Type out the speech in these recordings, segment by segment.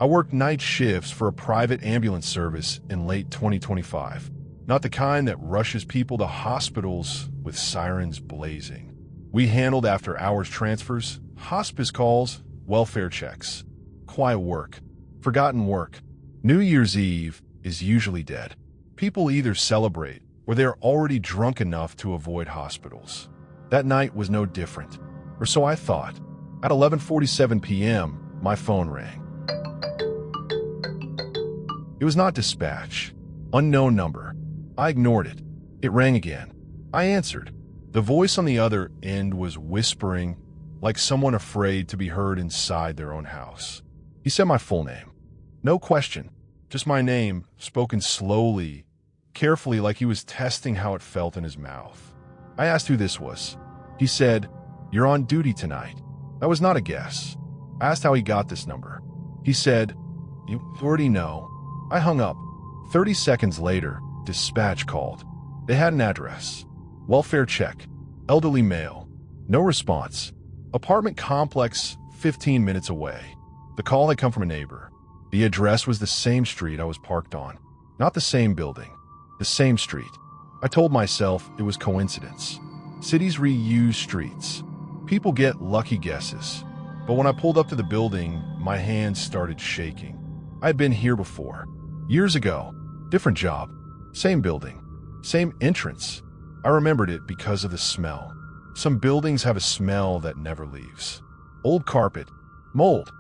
I worked night shifts for a private ambulance service in late 2025. Not the kind that rushes people to hospitals with sirens blazing. We handled after-hours transfers, hospice calls, welfare checks. Quiet work. Forgotten work. New Year's Eve is usually dead. People either celebrate or they're already drunk enough to avoid hospitals. That night was no different, or so I thought. At 11:47 p.m., my phone rang. It was not dispatch. Unknown number. I ignored it. It rang again. I answered. The voice on the other end was whispering, like someone afraid to be heard inside their own house. He said my full name. No question, just my name, spoken slowly, carefully, like he was testing how it felt in his mouth. I asked who this was. He said, "You're on duty tonight." That was not a guess. I asked how he got this number. He said, "You already know." I hung up. 30 seconds later, dispatch called. They had an address. Welfare check. Elderly male. No response. Apartment complex 15 minutes away. The call had come from a neighbor. The address was the same street I was parked on. Not the same building. The same street. I told myself it was coincidence. Cities reuse streets. People get lucky guesses. But when I pulled up to the building, my hands started shaking. I had been here before. Years ago. Different job. Same building. Same entrance. I remembered it because of the smell. Some buildings have a smell that never leaves. Old carpet. Mold.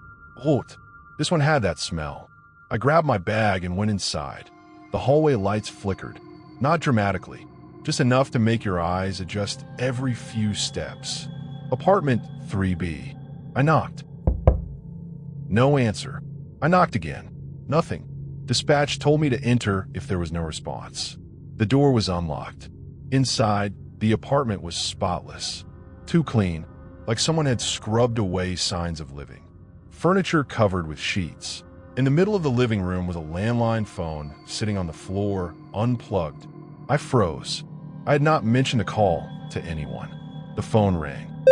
Old. This one had that smell. I grabbed my bag and went inside. The hallway lights flickered. Not dramatically. Just enough to make your eyes adjust every few steps. Apartment 3B. I knocked. No answer. I knocked again. Nothing. Dispatch told me to enter if there was no response. The door was unlocked. Inside, the apartment was spotless. Too clean, like someone had scrubbed away signs of living. Furniture covered with sheets. In the middle of the living room was a landline phone sitting on the floor, unplugged. I froze. I had not mentioned a call to anyone. The phone rang.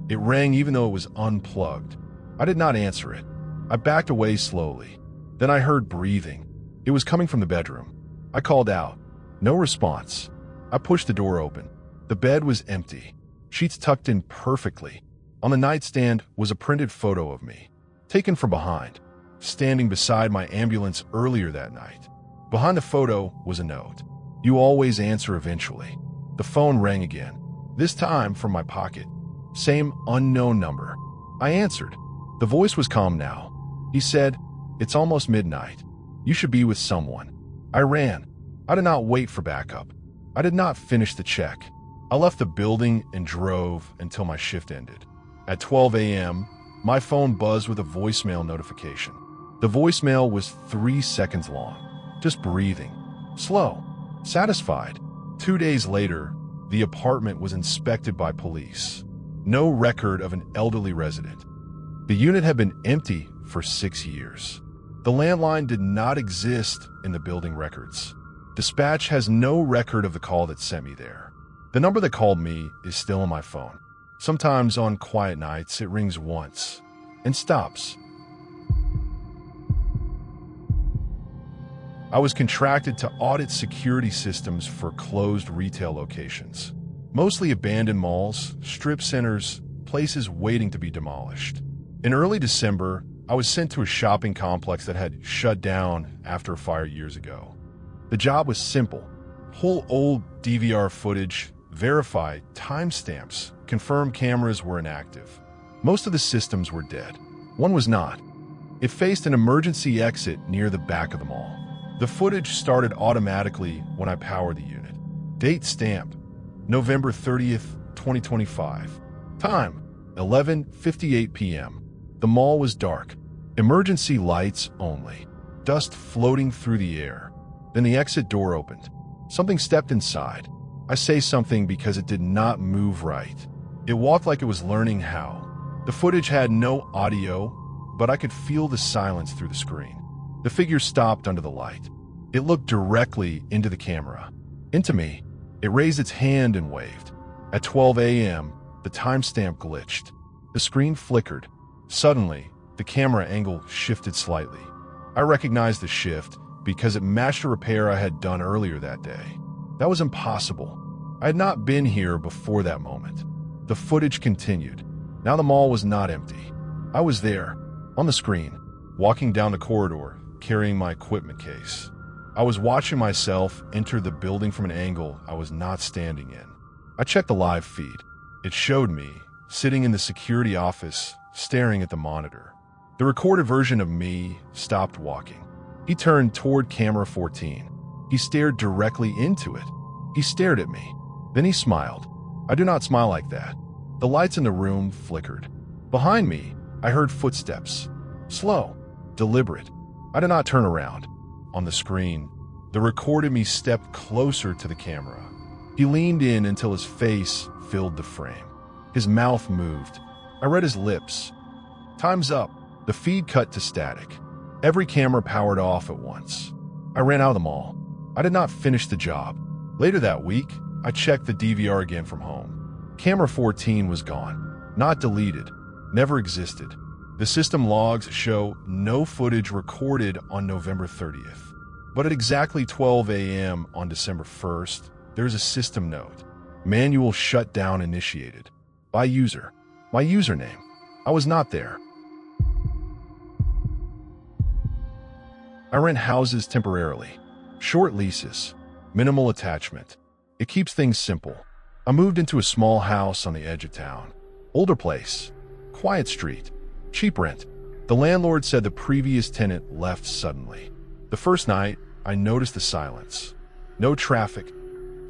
It rang even though it was unplugged. I did not answer it. I backed away slowly. Then I heard breathing. It was coming from the bedroom. I called out. No response. I pushed the door open. The bed was empty. Sheets tucked in perfectly. On the nightstand was a printed photo of me, taken from behind, standing beside my ambulance earlier that night. Behind the photo was a note. "You always answer eventually." The phone rang again, this time from my pocket. Same unknown number. I answered. The voice was calm now. He said, "It's almost midnight. You should be with someone." I ran. I did not wait for backup. I did not finish the check. I left the building and drove until my shift ended. At 12 a.m., my phone buzzed with a voicemail notification. The voicemail was 3 seconds long, just breathing, slow, satisfied. 2 days later, the apartment was inspected by police. No record of an elderly resident. The unit had been empty for 6 years. The landline did not exist in the building records. Dispatch has no record of the call that sent me there. The number that called me is still on my phone. Sometimes on quiet nights, it rings once and stops. I was contracted to audit security systems for closed retail locations, mostly abandoned malls, strip centers, places waiting to be demolished. In early December, I was sent to a shopping complex that had shut down after a fire years ago. The job was simple. Pull old DVR footage, verify timestamps, confirm cameras were inactive. Most of the systems were dead. One was not. It faced an emergency exit near the back of the mall. The footage started automatically when I powered the unit. Date stamp, November 30th, 2025. Time, 11:58 p.m. The mall was dark. Emergency lights only. Dust floating through the air. Then the exit door opened. Something stepped inside. I say something because it did not move right. It walked like it was learning how. The footage had no audio, but I could feel the silence through the screen. The figure stopped under the light. It looked directly into the camera. Into me. It raised its hand and waved. At 12 a.m., the timestamp glitched. The screen flickered. Suddenly, The camera angle shifted slightly. I recognized the shift because it matched a repair I had done earlier that day. That was impossible. I had not been here before that moment. The footage continued. Now the mall was not empty. I was there, on the screen, walking down the corridor, carrying my equipment case. I was watching myself enter the building from an angle I was not standing in. I checked the live feed. It showed me, sitting in the security office, staring at the monitor. The recorded version of me stopped walking. He turned toward camera 14. He stared directly into it. He stared at me. Then he smiled. I do not smile like that. The lights in the room flickered. Behind me, I heard footsteps. Slow, deliberate. I did not turn around. On the screen, the recorded me stepped closer to the camera. He leaned in until his face filled the frame. His mouth moved. I read his lips. Time's up. The feed cut to static. Every camera powered off at once. I ran out of the mall. I did not finish the job. Later that week, I checked the DVR again from home. Camera 14 was gone. Not deleted. Never existed. The system logs show no footage recorded on November 30th. But at exactly 12 a.m. on December 1st, there's a system note. Manual shutdown initiated. By user. My username. I was not there. I rent houses temporarily. Short leases. Minimal attachment. It keeps things simple. I moved into a small house on the edge of town. Older place. Quiet street. Cheap rent. The landlord said the previous tenant left suddenly. The first night, I noticed the silence. No traffic.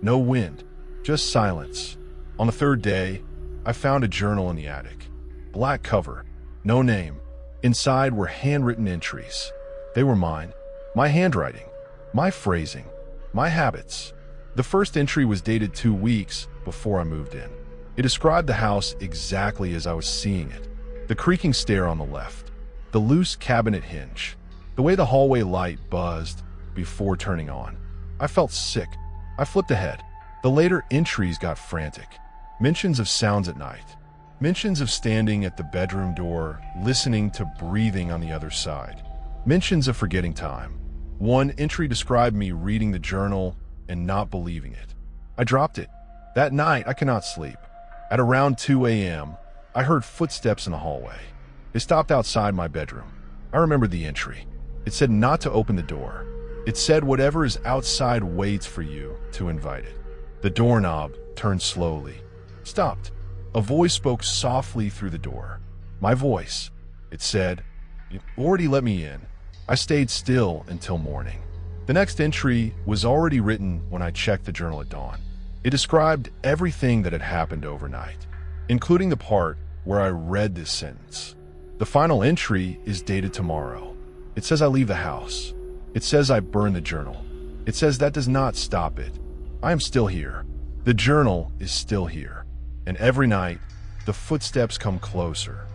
No wind. Just silence. On the third day, I found a journal in the attic. Black cover. No name. Inside were handwritten entries. They were mine. My handwriting. My phrasing. My habits. The first entry was dated 2 weeks before I moved in. It described the house exactly as I was seeing it. The creaking stair on the left. The loose cabinet hinge. The way the hallway light buzzed before turning on. I felt sick. I flipped ahead. The later entries got frantic. Mentions of sounds at night. Mentions of standing at the bedroom door, listening to breathing on the other side. Mentions of forgetting time. One entry described me reading the journal and not believing it. I dropped it. That night, I could not sleep. At around 2 a.m., I heard footsteps in the hallway. They stopped outside my bedroom. I remembered the entry. It said not to open the door. It said whatever is outside waits for you to invite it. The doorknob turned slowly. Stopped. A voice spoke softly through the door. My voice. It said, "You already let me in." I stayed still until morning. The next entry was already written when I checked the journal at dawn. It described everything that had happened overnight, including the part where I read this sentence. The final entry is dated tomorrow. It says I leave the house. It says I burn the journal. It says that does not stop it. I am still here. The journal is still here. And every night, the footsteps come closer.